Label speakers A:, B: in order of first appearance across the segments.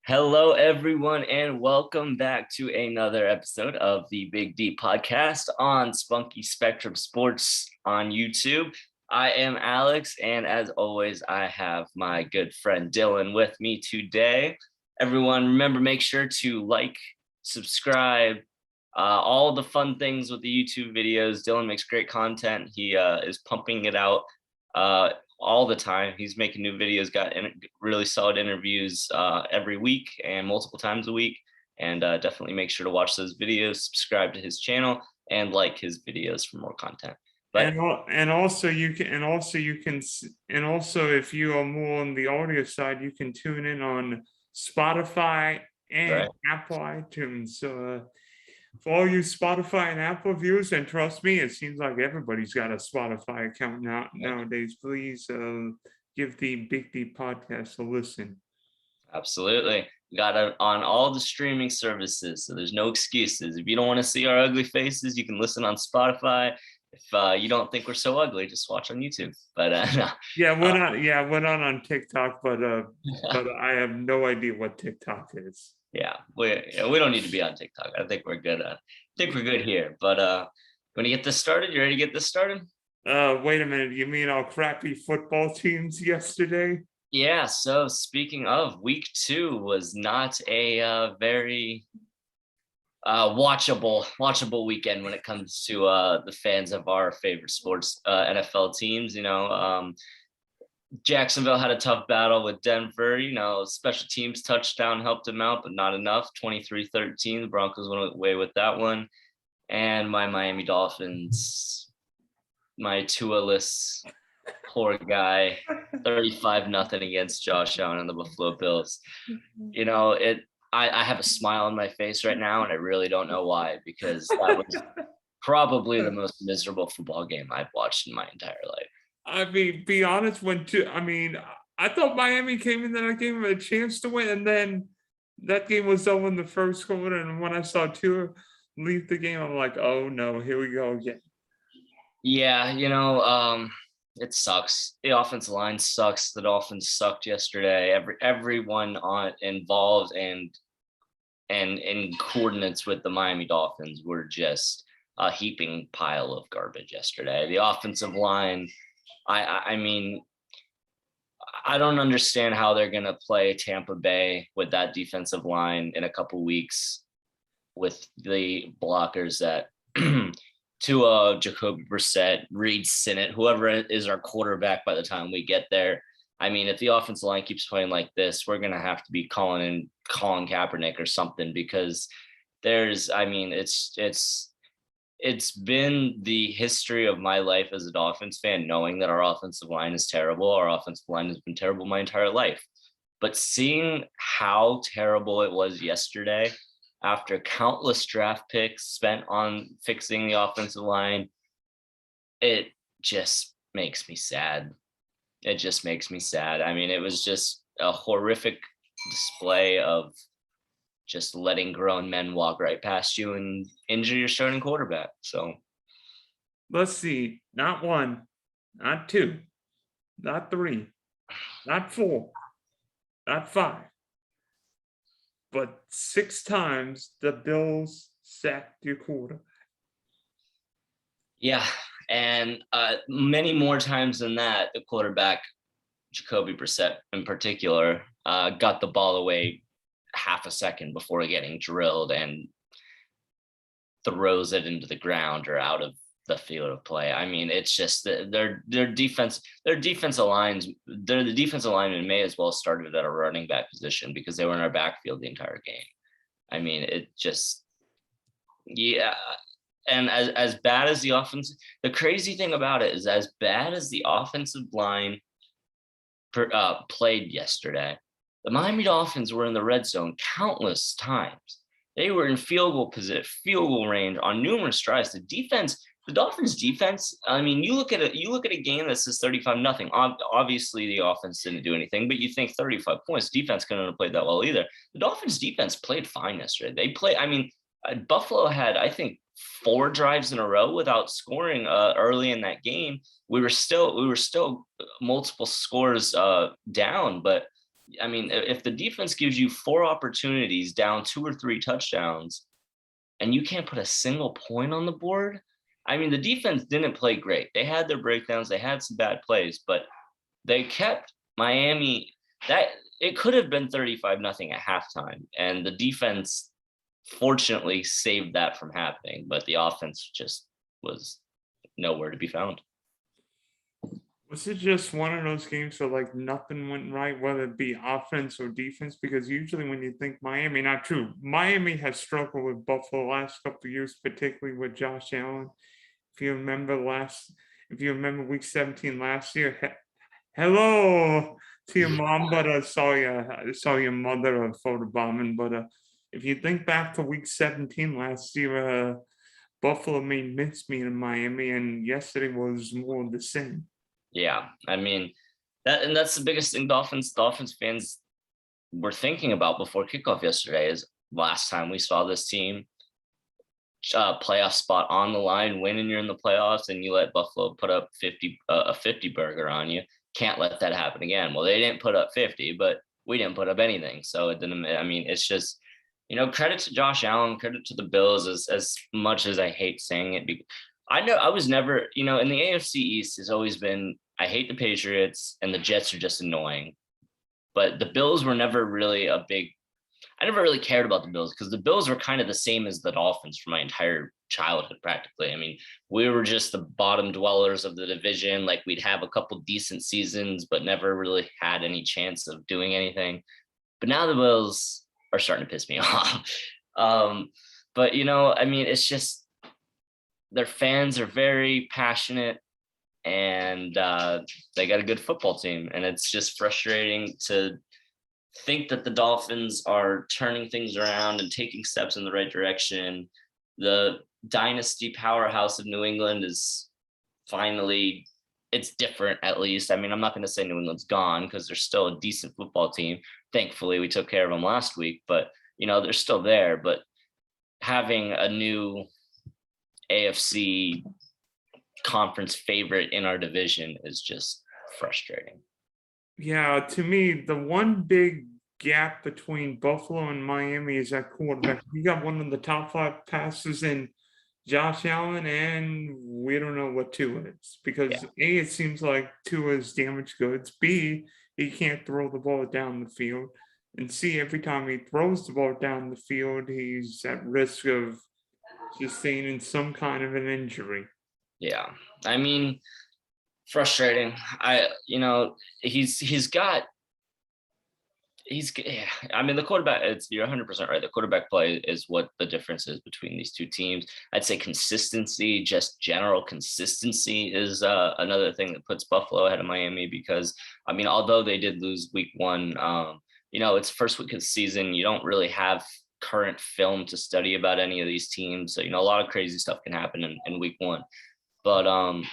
A: Hello, everyone, and welcome back to another episode of the Big D podcast on Spunky Spectrum Sports on YouTube. I am Alex, and as always, I have my good friend Dylan with me today. Everyone, remember, make sure to like, subscribe, all the fun things with the YouTube videos. Dylan makes great content. He is pumping it out all the time. He's making new videos, got really solid interviews every week and multiple times a week. And definitely make sure to watch those videos, subscribe to his channel, and like his videos for more content. But
B: and also if you are more on the audio side, you can tune in on Spotify and
A: right.
B: Apple iTunes. For all you Spotify and Apple viewers, and trust me, it seems like everybody's got a Spotify account nowadays. Please give the Big D podcast a listen.
A: Absolutely. Got it on all the streaming services, so there's no excuses. If you don't want to see our ugly faces, you can listen on Spotify. If you don't think we're so ugly, just watch on YouTube. But no.
B: We're not on TikTok, but I have no idea what TikTok is.
A: Yeah, we don't need to be on TikTok. I think we're good. I think we're good here. But when you get this started, you ready to get this started?
B: Wait a minute. You mean our crappy football teams yesterday?
A: Yeah. So speaking of, week 2 was not a very watchable weekend when it comes to the fans of our favorite sports NFL teams. Jacksonville had a tough battle with Denver. Special teams touchdown helped them out, but not enough. 23-13. The Broncos went away with that one. And my Miami Dolphins, my Tua-less poor guy, 35-0 against Josh Allen and the Buffalo Bills. I have a smile on my face right now, and I really don't know why, because that was probably the most miserable football game I've watched in my entire life.
B: I mean, be honest, I thought Miami came into that game with a chance to win, and then that game was over in the first quarter, and when I saw Tua leave the game, I'm like, oh no, here we go again.
A: Yeah, it sucks. The offensive line sucks. The Dolphins sucked yesterday. Everyone involved and in coordinates with the Miami Dolphins were just a heaping pile of garbage yesterday. The offensive line, I mean, I don't understand how they're going to play Tampa Bay with that defensive line in a couple weeks with the blockers that Tua, Jacoby Brissett, Reed Sinnett, whoever is our quarterback by the time we get there. I mean, if the offensive line keeps playing like this, we're going to have to be calling Kaepernick or something, because it's been the history of my life as a Dolphins fan, knowing that our offensive line is terrible. Our offensive line has been terrible my entire life. But seeing how terrible it was yesterday, after countless draft picks spent on fixing the offensive line, it just makes me sad. It just makes me sad. I mean, it was just a horrific display of just letting grown men walk right past you and injure your starting quarterback. So
B: let's see, not 1, not 2, not 3, not 4, not 5, but 6 times the Bills sacked your quarterback.
A: Yeah, and many more times than that, the quarterback, Jacoby Brissett in particular, got the ball away half a second before getting drilled and throws it into the ground or out of the field of play. I mean, it's just their defensive lines. The defensive linemen may as well started at a running back position, because they were in our backfield the entire game. I mean, it just, yeah. And as bad as the offense, the crazy thing about it is, as bad as the offensive line played yesterday, the Miami Dolphins were in the red zone countless times. They were in field goal range on numerous drives. The Dolphins defense, I mean, you look at a game that says 35-0. Obviously, the offense didn't do anything, but you think 35 points, defense couldn't have played that well either. The Dolphins defense played fine yesterday. Buffalo had, I think, 4 drives in a row without scoring early in that game. We were still multiple scores down, but I mean, if the defense gives you 4 opportunities down 2 or 3 touchdowns and you can't put a single point on the board, I mean, the defense didn't play great. They had their breakdowns, they had some bad plays, but they kept Miami that it could have been 35-0 at halftime, and the defense fortunately saved that from happening, but the offense just was nowhere to be found.
B: Was it just one of those games where like nothing went right, whether it be offense or defense? Because usually when you think Miami, not true. Miami has struggled with Buffalo the last couple of years, particularly with Josh Allen. If you remember week 17 last year, hello to your mom, but I saw your mother photobombing. But if you think back to week 17 last year, Buffalo made mincemeat in Miami, and yesterday was more of the same.
A: Yeah, I mean, that's the biggest thing Dolphins fans were thinking about before kickoff yesterday is last time we saw this team playoff spot on the line, winning you're in the playoffs, and you let Buffalo put up a 50 burger on you. Can't let that happen again. Well, they didn't put up 50, but we didn't put up anything. So it didn't, I mean, it's just, credit to Josh Allen, credit to the Bills as much as I hate saying it. I know I was never, in the AFC East has always been, I hate the Patriots and the Jets are just annoying. But the Bills were never really I never really cared about the Bills because the Bills were kind of the same as the Dolphins for my entire childhood, practically. I mean, we were just the bottom dwellers of the division. Like we'd have a couple decent seasons, but never really had any chance of doing anything. But now the Bills are starting to piss me off. But, I mean, it's just their fans are very passionate and they got a good football team. And it's just frustrating to think that the Dolphins are turning things around and taking steps in the right direction. The dynasty powerhouse of New England is finally, it's different at least. I mean, I'm not going to say New England's gone because they're still a decent football team. Thankfully, we took care of them last week, but, they're still there. But having a new AFC conference favorite in our division is just frustrating.
B: Yeah, to me, the one big gap between Buffalo and Miami is that quarterback. You got one of the top 5 passes in Josh Allen, and we don't know what Tua is because A, it seems like Tua is damaged goods. B, he can't throw the ball down the field, and C, every time he throws the ball down the field, he's at risk of sustaining some kind of an injury.
A: Yeah, I mean, frustrating. I mean, the quarterback, you're 100% right. The quarterback play is what the difference is between these two teams. I'd say consistency, just general consistency is another thing that puts Buffalo ahead of Miami because, I mean, although they did lose week 1, it's first week of the season. You don't really have current film to study about any of these teams. So, a lot of crazy stuff can happen in week 1. But, and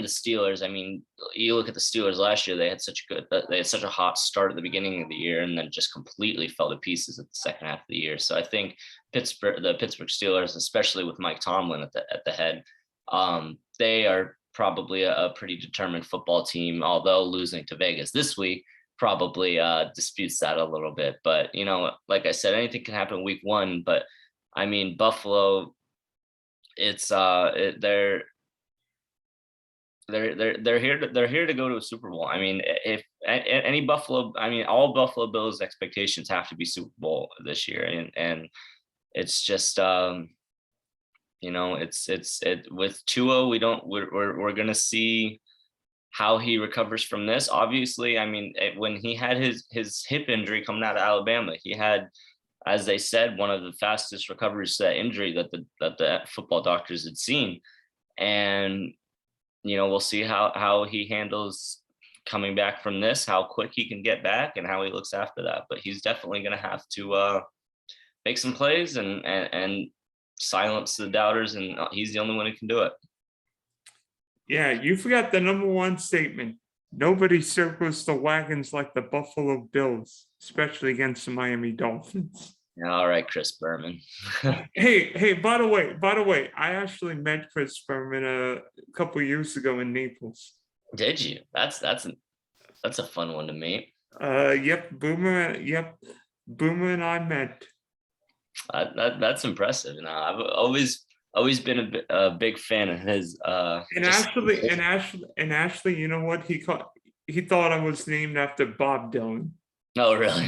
A: the Steelers, I mean, you look at the Steelers last year, they had such a hot start at the beginning of the year and then just completely fell to pieces at the second half of the year. So I think the Pittsburgh Steelers, especially with Mike Tomlin at the head, they are probably a pretty determined football team, although losing to Vegas this week probably disputes that a little bit. But, like I said, anything can happen week 1, but I mean, Buffalo, it's they're here to go to a Super Bowl. I mean, if any Buffalo, I mean, all Buffalo Bills expectations have to be Super Bowl this year, and it's just it's with Tua, we're gonna see how he recovers from this. Obviously, I mean, when he had his hip injury coming out of Alabama, he had, as they said, one of the fastest recoveries to that injury that the football doctors had seen. And, we'll see how he handles coming back from this, how quick he can get back and how he looks after that. But he's definitely going to have to make some plays and silence the doubters. And he's the only one who can do it.
B: Yeah, you forgot the number 1 statement. Nobody circles the wagons like the Buffalo Bills, especially against the Miami Dolphins.
A: All right, Chris Berman.
B: Hey, by the way, I actually met Chris Berman a couple years ago in Naples.
A: Did you? That's That's a fun one to meet.
B: Yep, Boomer and I met.
A: That's impressive. And I've always been a big fan of his.
B: And
A: Just
B: Ashley, you know what? He thought I was named after Bob Dylan.
A: oh really?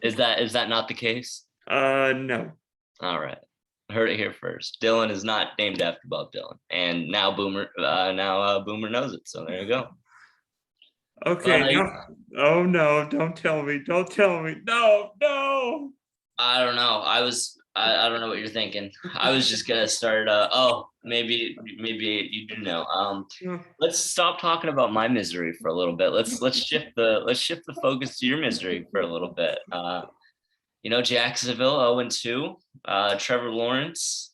A: Is that not the case?
B: No.
A: All right. Heard it here first. Dylan is not named after Bob Dylan, and now Boomer knows it. So there you go.
B: Okay,
A: But
B: no. Oh no, don't tell me. Don't tell me. No, no.
A: I don't know. I don't know what you're thinking. I was just gonna start. Oh, maybe you do know. Let's stop talking about my misery for a little bit. Let's shift the focus to your misery for a little bit. Jacksonville 0-2. Trevor Lawrence,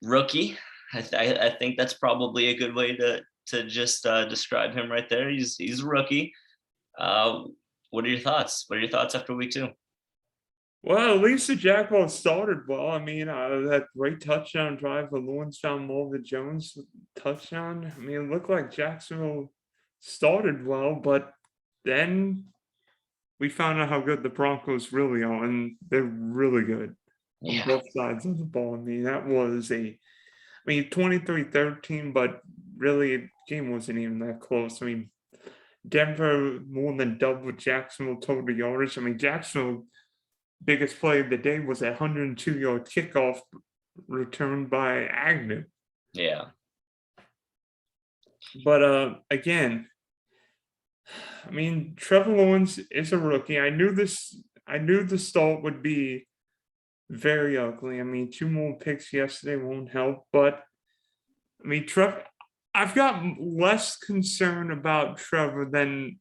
A: rookie. I think that's probably a good way to just describe him right there. He's a rookie. What are your thoughts? What are your thoughts after week 2?
B: Well, at least the Jaguars started well. I mean, that great touchdown drive for Lawrence found Mulvin Jones touchdown. I mean, it looked like Jacksonville started well, but then we found out how good the Broncos really are, and they're really good on
A: Yeah,
B: both sides of the ball. I mean, that was 23-13, but really, the game wasn't even that close. I mean, Denver more than doubled Jacksonville total yardage. I mean, Jacksonville biggest play of the day was a 102-yard kickoff returned by Agnew.
A: yeah,
B: But again, I mean, Trevor Lawrence is a rookie. I knew the start would be very ugly. I mean, 2 more picks yesterday won't help. But I mean, I've got less concern about Trevor than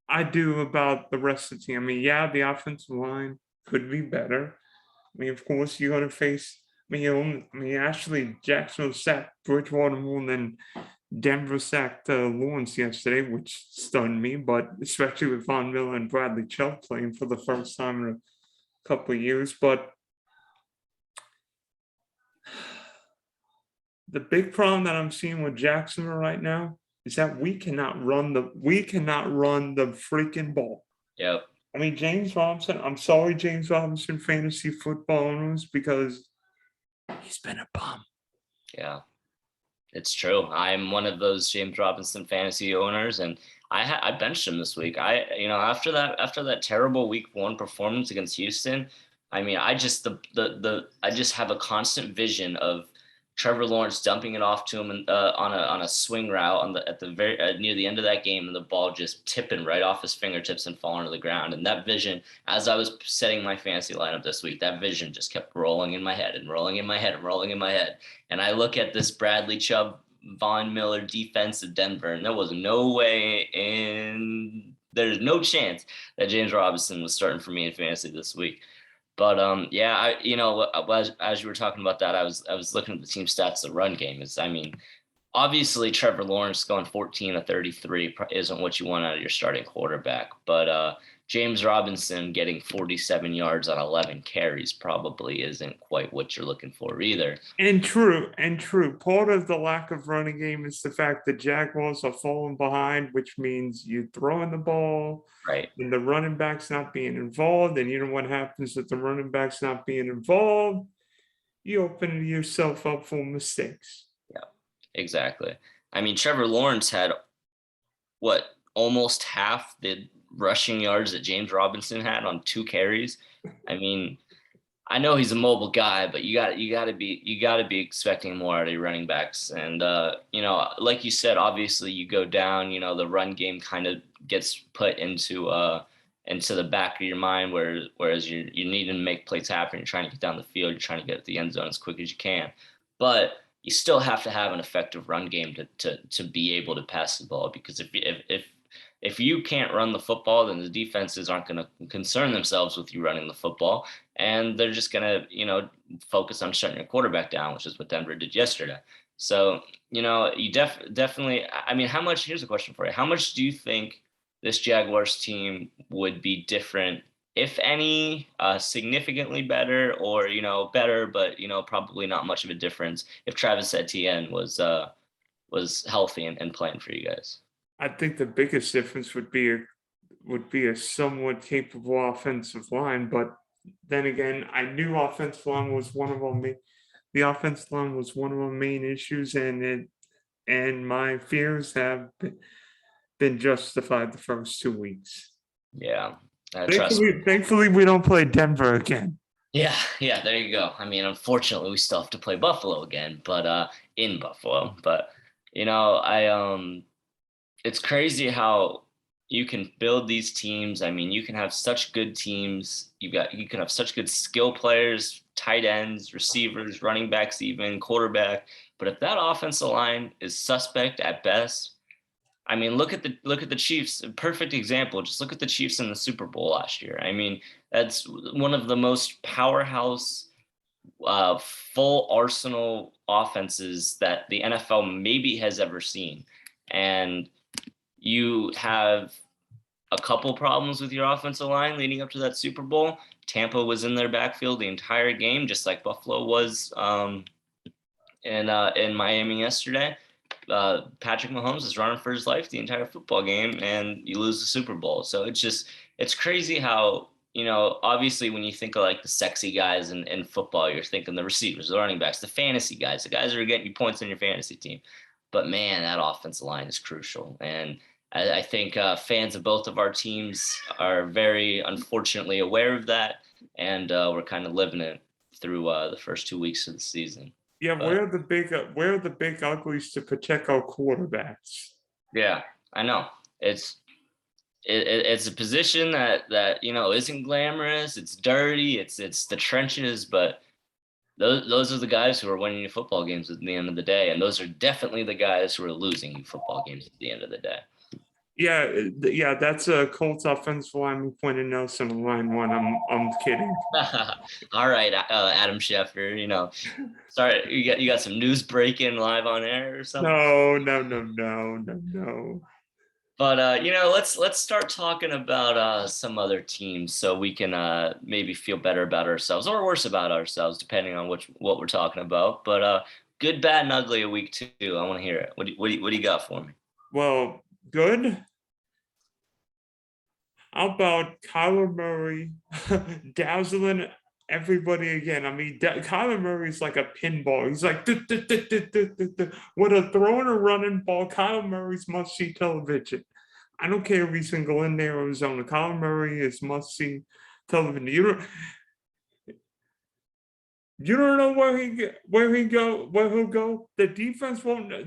B: I do about the rest of the team. I mean, yeah, the offensive line could be better. I mean, of course, you're going to face. Actually, Jacksonville sacked Bridgewater more than Denver sacked Lawrence yesterday, which stunned me. But especially with Von Miller and Bradley Chubb playing for the first time in a couple of years. But the big problem that I'm seeing with Jacksonville right now is that we cannot run the freaking ball.
A: yep.
B: I mean, James Robinson, I'm sorry, James Robinson fantasy football owners, because he's been a bum.
A: Yeah, it's true. I'm one of those James Robinson fantasy owners, and I benched him this week. After that terrible week 1 performance against Houston, I mean, I just have a constant vision of Trevor Lawrence dumping it off to him on a swing route at the very near the end of that game, and the ball just tipping right off his fingertips and falling to the ground. And that vision, as I was setting my fantasy lineup this week, that vision just kept rolling in my head and rolling in my head and rolling in my head. And I look at this Bradley Chubb, Von Miller defense of Denver, and there was no way there's no chance that James Robinson was starting for me in fantasy this week. But yeah, as you were talking about that, I was looking at the team stats. The run game is, I mean, obviously Trevor Lawrence going 14 of 33 isn't what you want out of your starting quarterback, but James Robinson getting 47 yards on 11 carries probably isn't quite what you're looking for either.
B: And true. Part of the lack of running game is the fact that Jaguars are falling behind, which means you're throwing the ball,
A: Right.
B: and the running back's not being involved. And you know what happens with the running back's not being involved? You open yourself up for mistakes.
A: Yeah, exactly. I mean, Trevor Lawrence had almost half the rushing yards that James Robinson had on 2 carries. I mean, I know he's a mobile guy, but you got to be expecting more out of your running backs. And like you said, obviously you go down, the run game kind of gets put into the back of your mind, whereas you need to make plays happen. You're trying to get down the field, you're trying to get at the end zone as quick as you can. But you still have to have an effective run game to be able to pass the ball, because if you can't run the football, then the defenses aren't going to concern themselves with you running the football, and they're just going to, focus on shutting your quarterback down, which is what Denver did yesterday. So, you definitely, I mean, here's a question for you. How much do you think this Jaguars team would be different, if any, significantly better, or, better, but, probably not much of a difference, if Travis Etienne was healthy and playing for you guys?
B: I think the biggest difference would be a somewhat capable offensive line, but then again, I knew offensive line was one of our the offensive line was one of our main issues, and my fears have been justified the first 2 weeks.
A: Yeah, trust me.
B: Thankfully, we don't play Denver again.
A: Yeah, yeah, there you go. I mean, unfortunately, we still have to play Buffalo again, but in Buffalo. But it's crazy how you can build these teams. I mean, you can have such good teams. You can have such good skill players, tight ends, receivers, running backs, even quarterback. But if that offensive line is suspect at best, I mean, look at the Chiefs. A perfect example. Just look at the Chiefs in the Super Bowl last year. I mean, that's one of the most powerhouse, full arsenal offenses that the NFL maybe has ever seen. And you have a couple problems with your offensive line leading up to that Super Bowl. Tampa was in their backfield the entire game, just like Buffalo was in Miami yesterday. Patrick Mahomes is running for his life the entire football game, and you lose the Super Bowl. So it's crazy how, obviously when you think of like the sexy guys in football, you're thinking the receivers, the running backs, the fantasy guys, the guys that are getting you points on your fantasy team. But man, that offensive line is crucial. And I think fans of both of our teams are very unfortunately aware of that. And we're kind of living it through the first 2 weeks of the season.
B: Yeah,
A: But
B: where are the big uglies to protect our quarterbacks?
A: yeah, I know. It's a position that isn't glamorous. It's dirty. It's the trenches, but those are the guys who are winning you football games at the end of the day, and those are definitely the guys who are losing you football games at the end of the day.
B: Yeah, that's a Colts offensive lineman Quentin Nelson on line one. I'm kidding.
A: All right, Adam Schefter. Sorry, you got some news breaking live on air or something.
B: No.
A: But let's start talking about some other teams so we can maybe feel better about ourselves or worse about ourselves, depending on what we're talking about. But good, bad, and ugly of week 2. I want to hear it. What do you got for me?
B: Well, good. How about Kyler Murray dazzling everybody again? I mean, Kyler Murray's like a pinball. He's like, with a throw and a running ball. Kyler Murray's must see television. I don't care if he's in Glendale, Arizona. Kyler Murray is must see television. You don't know where he'll go. The defense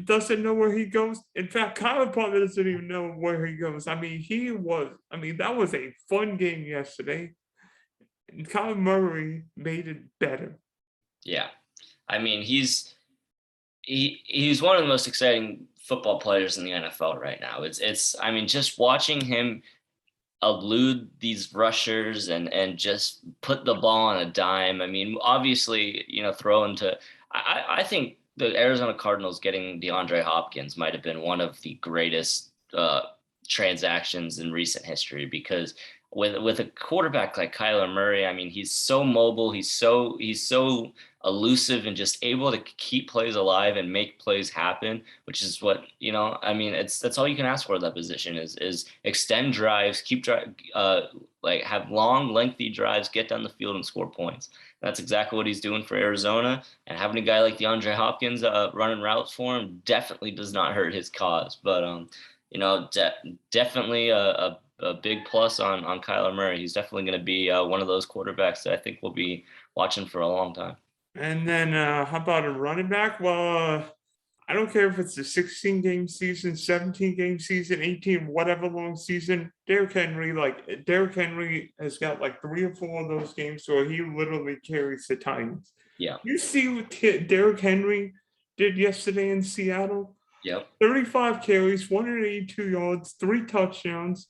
B: doesn't know where he goes. In fact, Kyler probably doesn't even know where he goes. I mean, that was a fun game yesterday. And Kyler Murray made it better.
A: Yeah, I mean he's one of the most exciting football players in the NFL right now. I mean, just watching him elude these rushers and just put the ball on a dime. I mean, obviously, throw into. I think the Arizona Cardinals getting DeAndre Hopkins might have been one of the greatest transactions in recent history, because with a quarterback like Kyler Murray, I mean, he's so mobile, he's so elusive and just able to keep plays alive and make plays happen, which is what, I mean, that's all you can ask for at that position is extend drives, like have long, lengthy drives, get down the field and score points. That's exactly what he's doing for Arizona, and having a guy like DeAndre Hopkins running routes for him definitely does not hurt his cause. But definitely a big plus on Kyler Murray. He's definitely going to be one of those quarterbacks that I think we'll be watching for a long time.
B: And then how about a running back? Well, I don't care if it's a 16-game season, 17-game season, 18, whatever long season. Derrick Henry has got like 3 or 4 of those games where he literally carries the Titans.
A: Yeah.
B: You see what Derrick Henry did yesterday in Seattle?
A: Yep.
B: 35 carries, 182 yards, 3 touchdowns,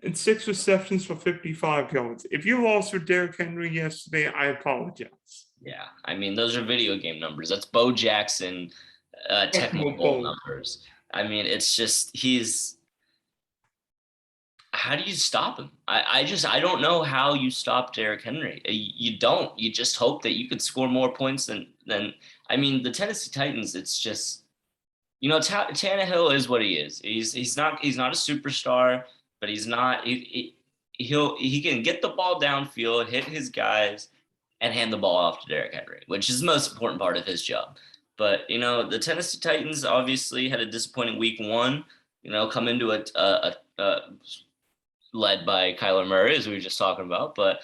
B: and 6 receptions for 55 yards. If you lost with Derrick Henry yesterday, I apologize.
A: Yeah, I mean, those are video game numbers. That's Bo Jackson technical numbers. I mean, it's just how do you stop him? I don't know how you stop Derrick Henry. You don't. You just hope that you could score more points than I mean, the Tennessee Titans, it's just Tannehill is what he is. He's not a superstar, but he's not. He can get the ball downfield, hit his guys, and hand the ball off to Derrick Henry, which is the most important part of his job. But the Tennessee Titans obviously had a disappointing week one. Come into a led by Kyler Murray, as we were just talking about. But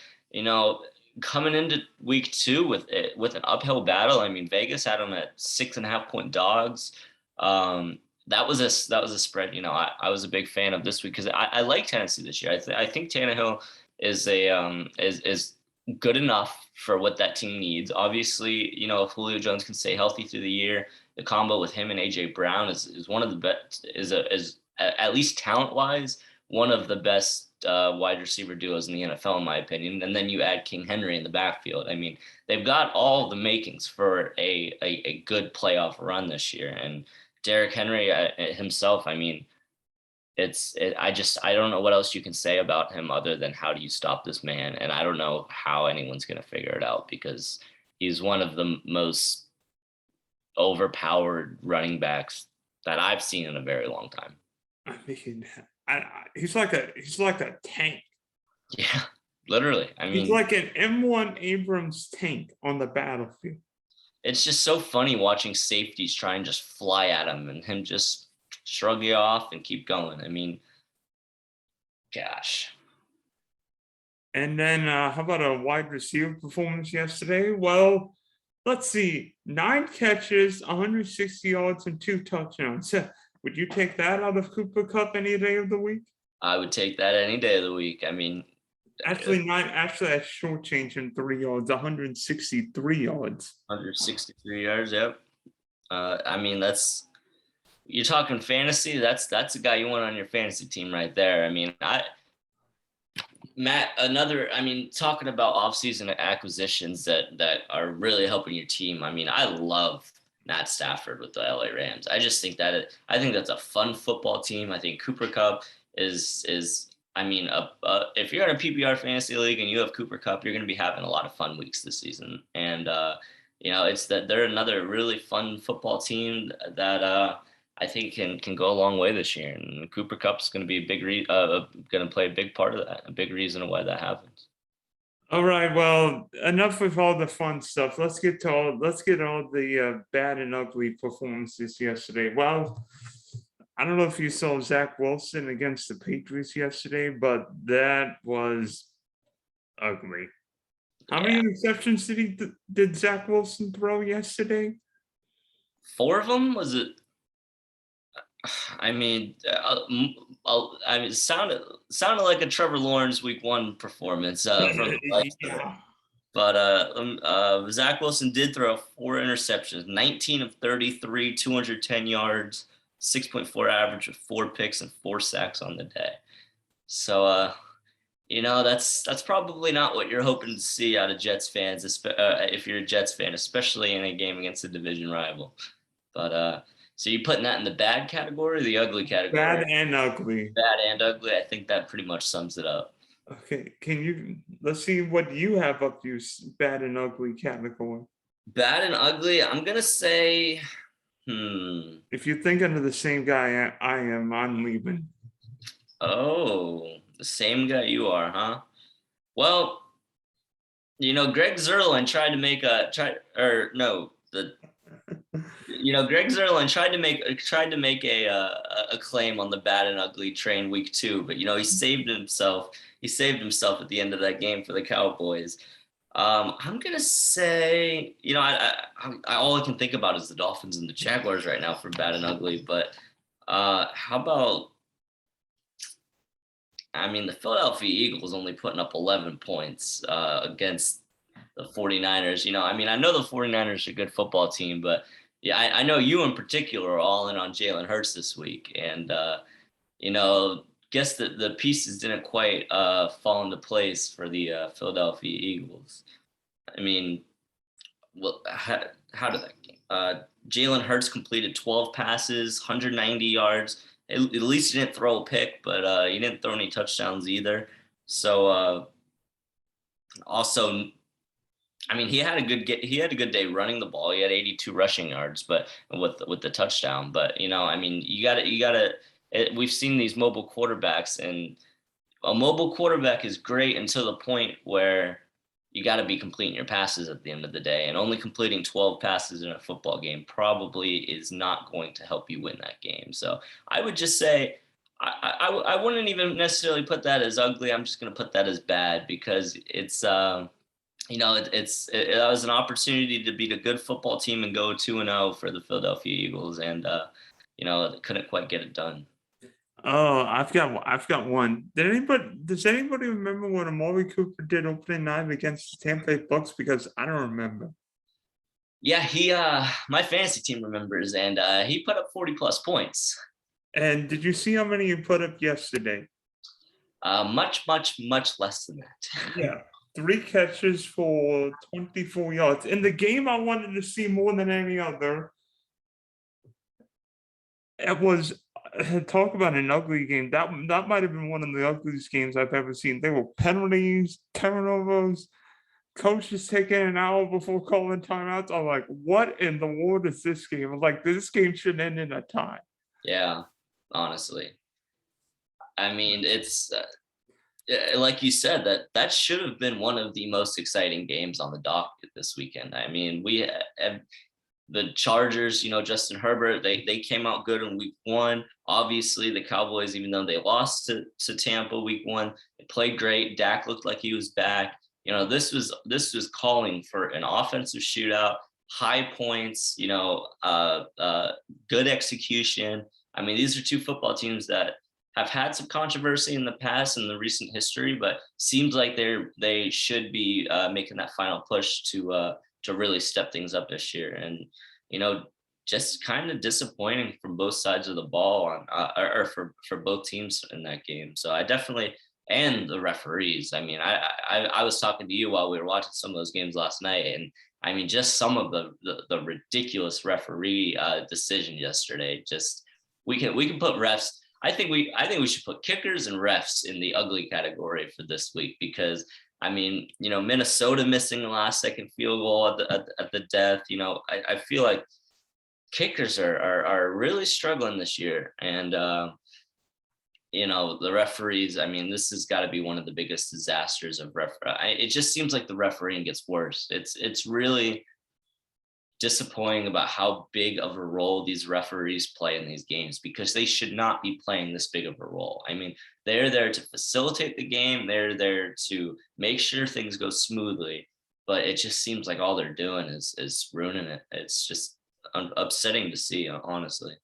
A: coming into week two with an uphill battle. I mean, Vegas had them at 6.5 point dogs. That was a spread. I was a big fan of this week because I like Tennessee this year. I think Tannehill is is good enough for what that team needs. Obviously, if Julio Jones can stay healthy through the year, the combo with him and AJ Brown is one of the best. Is at least talent wise one of the best wide receiver duos in the NFL, in my opinion. And then you add King Henry in the backfield. I mean, they've got all the makings for a good playoff run this year. And Derrick Henry himself, I mean, I don't know what else you can say about him other than how do you stop this man? And I don't know how anyone's going to figure it out because he's one of the most overpowered running backs that I've seen in a very long time.
B: I mean, he's like a tank.
A: Yeah, literally. I mean,
B: he's like an M1 Abrams tank on the battlefield.
A: It's just so funny watching safeties try and just fly at him and him just shrug you off and keep going. I mean, gosh.
B: And then how about a wide receiver performance yesterday? Well, let's see. 9 catches, 160 yards, and 2 touchdowns. Would you take that out of Cooper Kupp any day of the week?
A: I would take that any day of the week. I mean,
B: actually, that's shortchanged him 3 yards, 163 yards.
A: 163 yards, yep. I mean, you're talking fantasy. That's a guy you want on your fantasy team right there. I mean, talking about offseason acquisitions that are really helping your team. I mean, I love Matt Stafford with the LA Rams. I just think I think that's a fun football team. I think Cooper Kupp is if you're in a PPR fantasy league and you have Cooper Kupp, you're going to be having a lot of fun weeks this season. And it's that they're another really fun football team that I think can go a long way this year. And Cooper Kupp's going to be going to play a big part of that, a big reason why that happens.
B: All right. Well, enough with all the fun stuff. Let's get all the bad and ugly performances yesterday. Well, I don't know if you saw Zach Wilson against the Patriots yesterday, but that was ugly. How many interceptions did Zach Wilson throw yesterday?
A: 4 of them? Was it? I mean, it sounded like a Trevor Lawrence week 1 performance from But Zach Wilson did throw 4 interceptions, 19 of 33, 210 yards, 6.4 average with 4 picks and 4 sacks on the day. So that's probably not what you're hoping to see out of Jets fans, if you're a Jets fan, especially in a game against a division rival. But so you're putting that in the bad category or the ugly category?
B: Bad and ugly.
A: Bad and ugly. I think that pretty much sums it up.
B: Okay. Let's see what you have up to bad and ugly category.
A: Bad and ugly, I'm going to say,
B: if you're thinking of the same guy I am, I'm leaving.
A: Oh, the same guy you are, huh? Well, Greg Zuerlein tried to make Greg Zuerlein tried to make a claim on the bad and ugly train week 2, but he saved himself. He saved himself at the end of that game for the Cowboys. I'm gonna say, all I can think about is the Dolphins and the Jaguars right now for bad and ugly. But how about? I mean, the Philadelphia Eagles only putting up 11 points against the 49ers. I know the 49ers are a good football team, but yeah, I know you in particular are all in on Jalen Hurts this week. And, guess that the pieces didn't quite fall into place for the Philadelphia Eagles. I mean, well, how did that game? Jalen Hurts completed 12 passes, 190 yards. At least he didn't throw a pick, but he didn't throw any touchdowns either. So also I mean, he had a good day running the ball. He had 82 rushing yards, but with the touchdown. But I mean, we've seen these mobile quarterbacks, and a mobile quarterback is great until the point where you got to be completing your passes at the end of the day, and only completing 12 passes in a football game probably is not going to help you win that game. So I would just say I wouldn't even necessarily put that as ugly. I'm just going to put that as bad because it's it was an opportunity to beat a good football team and go 2-0 for the Philadelphia Eagles, and couldn't quite get it done.
B: Oh, I've got one. Does anybody remember what Amari Cooper did opening night against the Tampa Bay Bucks? Because I don't remember.
A: Yeah, he my fantasy team remembers, and he put up 40 plus points.
B: And did you see how many you put up yesterday?
A: Much less than that.
B: Yeah. 3 catches for 24 yards. In the game I wanted to see more than any other, it was talk about an ugly game. That might have been one of the ugliest games I've ever seen. There were penalties, turnovers, coaches taking an hour before calling timeouts. I'm like, what in the world is this game? I'm like, this game should end in a tie.
A: Yeah, honestly. I mean, it's like you said, that should have been one of the most exciting games on the docket this weekend. I mean, we have the Chargers, Justin Herbert, they came out good in week 1. Obviously, the Cowboys, even though they lost to Tampa week 1, they played great. Dak looked like he was back. This was calling for an offensive shootout, high points, good execution. I mean, these are 2 football teams that have had some controversy in the past in the recent history, but seems like they should be making that final push to really step things up this year. And just kind of disappointing from both sides of the ball or for both teams in that game. So I definitely, and the referees. I mean, I was talking to you while we were watching some of those games last night, and I mean, just some of the ridiculous referee decision yesterday. Just we can put refs. I think we should put kickers and refs in the ugly category for this week, because I mean, Minnesota missing the last second field goal at the death. I feel like kickers are really struggling this year, and the referees. I mean, this has got to be one of the biggest disasters of it just seems like the refereeing gets worse. It's really disappointing about how big of a role these referees play in these games, because they should not be playing this big of a role. I mean, they're there to facilitate the game. They're there to make sure things go smoothly, but it just seems like all they're doing is ruining it. It's just upsetting to see, honestly.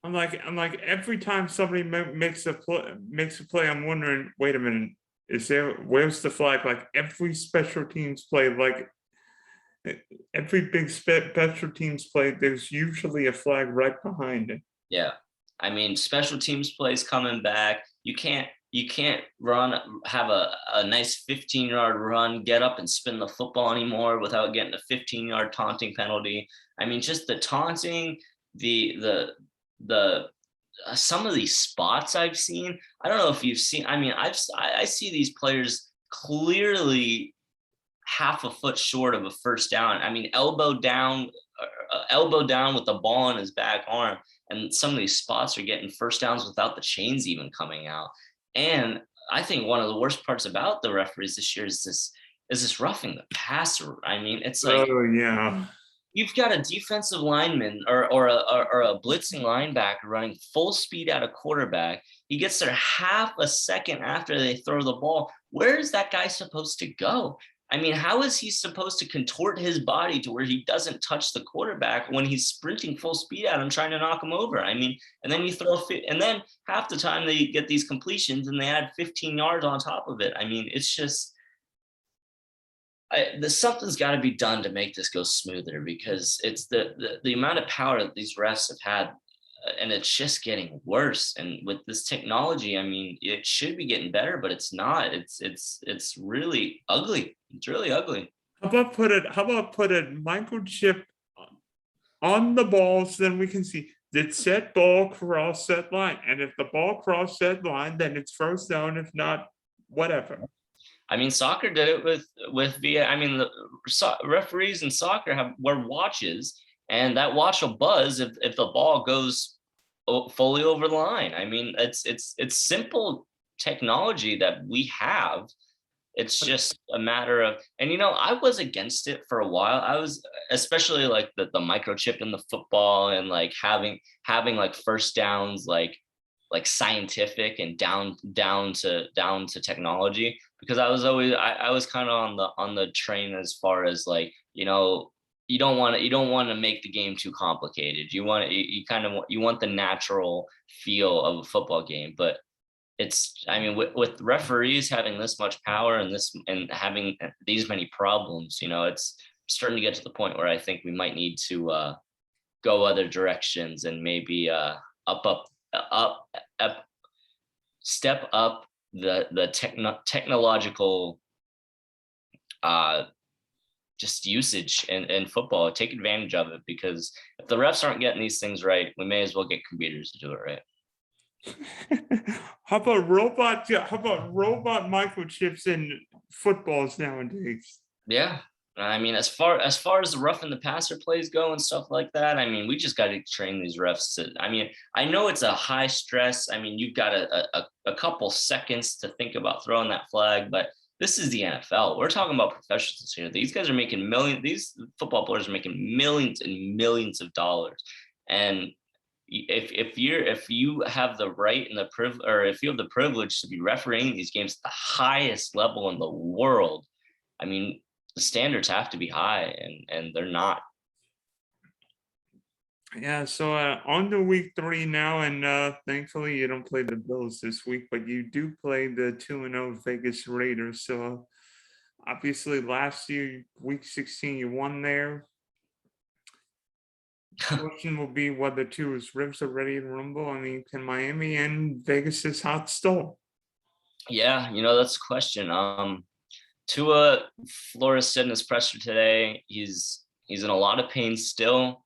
B: I'm like every time somebody makes a play, I'm wondering, wait a minute, where's the flag? Like every special teams play, like every big special teams play, there's usually a flag right behind it.
A: Yeah. I mean, special teams plays coming back. You can't have a nice 15-yard run, get up and spin the football anymore without getting a 15-yard taunting penalty. I mean, just the taunting, the some of these spots I've seen. I don't know if you've seen. I mean, I see these players clearly half a foot short of a first down. I mean, elbow down with the ball in his back arm, and some of these spots are getting first downs without the chains even coming out. And I think one of the worst parts about the referees this year is this roughing the passer. I mean, it's like,
B: oh yeah,
A: you've got a defensive lineman or a blitzing linebacker running full speed at a quarterback. He gets there half a second after they throw the ball. Where is that guy supposed to go? I mean, how is he supposed to contort his body to where he doesn't touch the quarterback when he's sprinting full speed at him, trying to knock him over? I mean, and then and then half the time they get these completions and they add 15 yards on top of it. I mean, it's just, something's got to be done to make this go smoother, because it's the amount of power that these refs have had, and it's just getting worse. And with this technology, I mean, it should be getting better, but it's not. It's really ugly. It's really ugly.
B: How about put a microchip on the ball, so then we can see did set ball cross set line, and if the ball crossed that line, then it's first down. If not, whatever.
A: I mean, soccer did it with via. I mean, the referees in soccer wear watches, and that watch will buzz if the ball goes fully over the line. I mean, it's simple technology that we have. It's just a matter of, and I was against it for a while. I was, especially like the microchip in the football, and like having like first downs like scientific and down to technology, because I was kind of on the train as far as like, you don't want to make the game too complicated. You kind of you want the natural feel of a football game. But I mean, with referees having this much power and having these many problems, it's starting to get to the point where I think we might need to go other directions, and maybe up step up the technological just usage in football. Take advantage of it, because if the refs aren't getting these things right, we may as well get computers to do it right.
B: How about robot microchips in footballs nowadays?
A: Yeah. I mean, as the rough and the passer plays go and stuff like that, I mean, we just got to train these refs. I mean, I know it's a high stress. I mean, you've got a couple seconds to think about throwing that flag, but this is the NFL. We're talking about professionals here. These guys are making millions. These football players are making millions and millions of dollars. And if you have the right and the privilege, or if you have the privilege to be refereeing these games at the highest level in the world, I mean, the standards have to be high, and they're not.
B: Yeah, so on to week 3 now, and thankfully you don't play the Bills this week, but you do play the 2-0 Vegas Raiders. So obviously last year, week 16, you won there. Question will be whether Tua's ribs are ready to rumble. I mean, can Miami end Vegas's hot stove?
A: Yeah, that's the question. Tua, Flores said in his presser today, he's in a lot of pain still.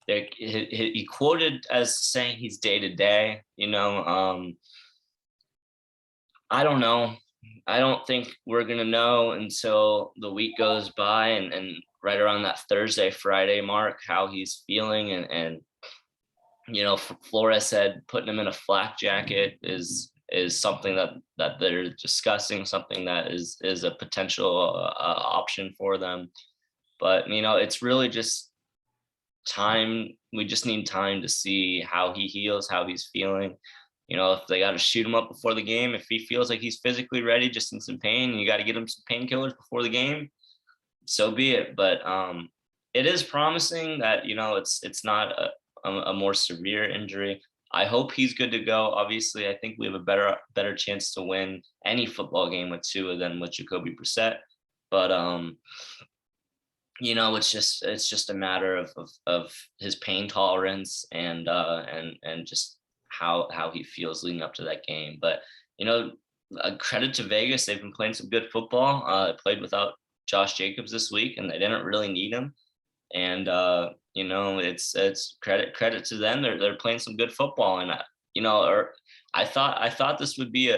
A: He quoted as saying he's day to day. I don't know. I don't think we're gonna know until the week goes by, and right around that Thursday, Friday mark, how he's feeling. And Flores said putting him in a flak jacket is something that they're discussing, something that is a potential option for them. But it's really just time. We just need time to see how he heals, how he's feeling. If they got to shoot him up before the game, if he feels like he's physically ready, just in some pain, you got to get him some painkillers before the game, so be it. But it is promising that it's not a more severe injury. I hope he's good to go. Obviously, I think we have a better chance to win any football game with Tua than with Jacoby Brissett. But it's just a matter of his pain tolerance and just how he feels leading up to that game. But a credit to Vegas, they've been playing some good football. Played without Josh Jacobs this week, and they didn't really need him. And it's credit to them. They're playing some good football, and I thought this would be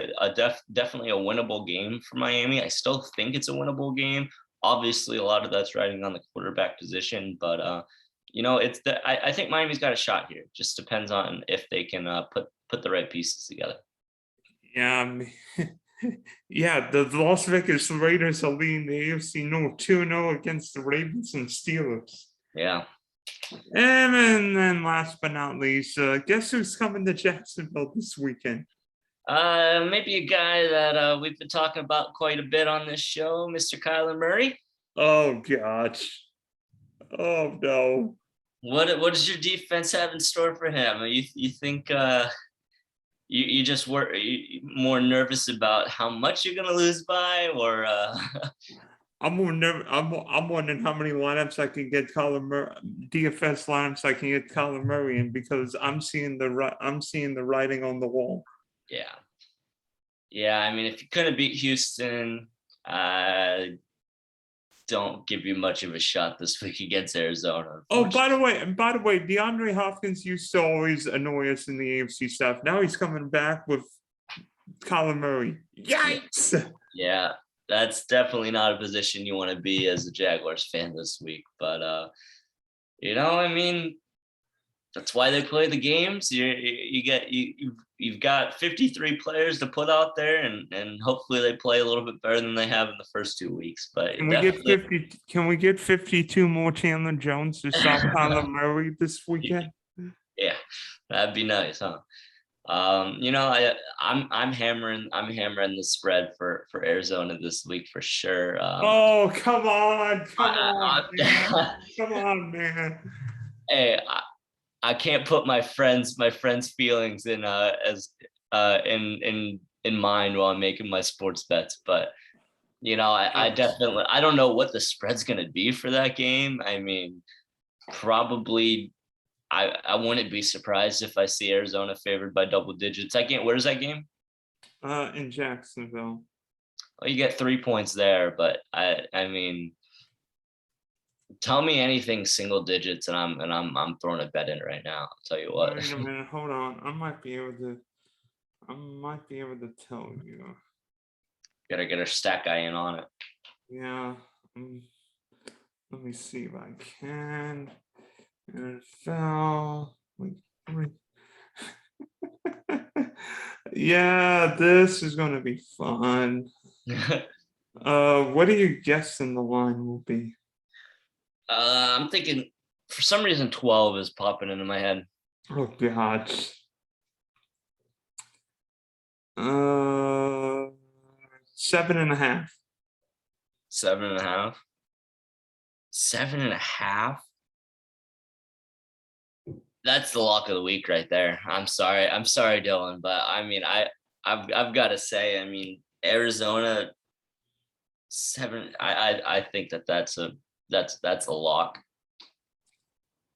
A: definitely a winnable game for Miami. I still think it's a winnable game. Obviously, a lot of that's riding on the quarterback position, but I think Miami's got a shot here. Just depends on if they can put the right pieces together.
B: Yeah, yeah, the Las Vegas Raiders are leading the AFC North 2-0 against the Ravens and Steelers.
A: Yeah.
B: And then last but not least, guess who's coming to Jacksonville this weekend?
A: Maybe a guy that we've been talking about quite a bit on this show, Mr. Kyler Murray.
B: Oh gosh. Oh no.
A: What does your defense have in store for him? You think you just were more nervous about how much you're gonna lose by, or
B: I'm wondering how many lineups I can get Kyler Murray, DFS lineups I can get Kyler Murray in, because I'm seeing the writing on the wall.
A: Yeah. I mean, if you couldn't beat Houston, don't give you much of a shot this week against Arizona.
B: Oh, by the way, DeAndre Hopkins used to always annoy us in the AFC stuff. Now he's coming back with Kyler Murray. Yikes!
A: Yeah. that's definitely not a position you want to be as a Jaguars fan this week. But I mean, that's why they play the games. You've got 53 players to put out there, and hopefully they play a little bit better than they have in the first 2 weeks. But
B: Can we get
A: definitely,
B: 50? Can we get 52 more Chandler Jones to stop Kyler Murray this weekend?
A: yeah, that'd be nice, huh? I'm hammering the spread for Arizona this week for sure.
B: Oh, come on, man.
A: I,
B: Come on, man.
A: hey, I can't put my friends' feelings in mind while I'm making my sports bets, but I definitely, I don't know what the spread's gonna be for that game. I mean, probably I wouldn't be surprised if I see Arizona favored by double digits. Where's that game?
B: In Jacksonville.
A: Well, you get 3 points there, but I mean, tell me anything single digits, and I'm throwing a bet in right now. I'll tell you what.
B: Wait a minute, hold on. I might be able to tell you.
A: Gotta get our stat guy in on it.
B: Yeah. Let me see if I can. NFL. Wait. Yeah, this is gonna be fun. What are you guessing the line will be?
A: I'm thinking for some reason 12 is popping into my head.
B: Oh God. 7.5.
A: 7.5. 7.5. That's the lock of the week right there. I'm sorry, Dylan, but I mean, I've got to say, I mean, Arizona 7. I think that's a lock.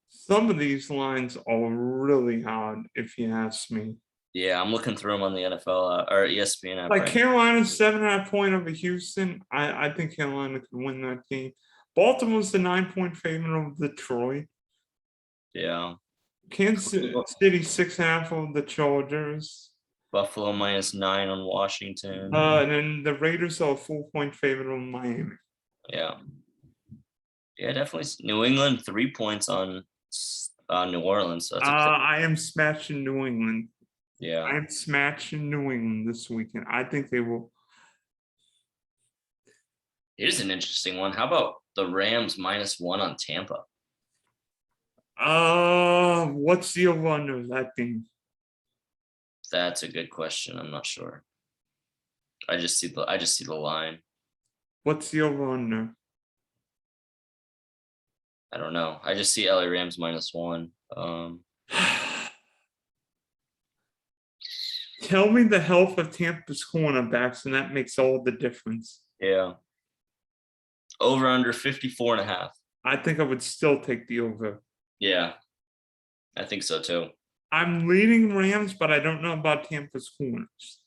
B: Some of these lines are really hard, if you ask me.
A: Yeah, I'm looking through them on the NFL or ESPN app.
B: Like
A: right
B: Carolina's 7.5 point over Houston. I think Carolina could win that game. Baltimore's the 9-point favorite of Detroit.
A: Yeah.
B: Kansas City 6.5 of the Chargers.
A: Buffalo -9 on Washington.
B: And then the Raiders are a 4-point favorite on Miami.
A: Yeah. Yeah, definitely. New England 3 points on New Orleans. So that's
B: I am smashing New England.
A: yeah.
B: I am smashing New England this weekend. I think they will.
A: Here's an interesting one. How about the Rams -1 on Tampa?
B: What's the over-under of that game?
A: That's a good question. I'm not sure. I just see the line.
B: What's the over-under?
A: I don't know. I just see LA Rams -1.
B: Tell me the health of Tampa's cornerbacks, and that makes all the difference.
A: Yeah. Over under 54.5.
B: I think I would still take the over.
A: Yeah. I think so too.
B: I'm leading Rams, but I don't know about Tampa's corners.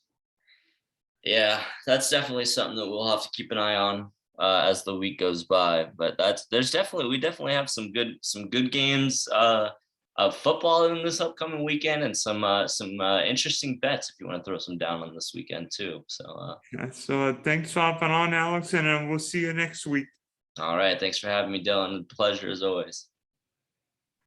A: Yeah, that's definitely something that we'll have to keep an eye on as the week goes by. But we definitely have some good games of football in this upcoming weekend, and some interesting bets if you want to throw some down on this weekend too. So
B: Thanks for hopping on, Alex, and we'll see you next week.
A: all right, thanks for having me, Dylan. Pleasure as always.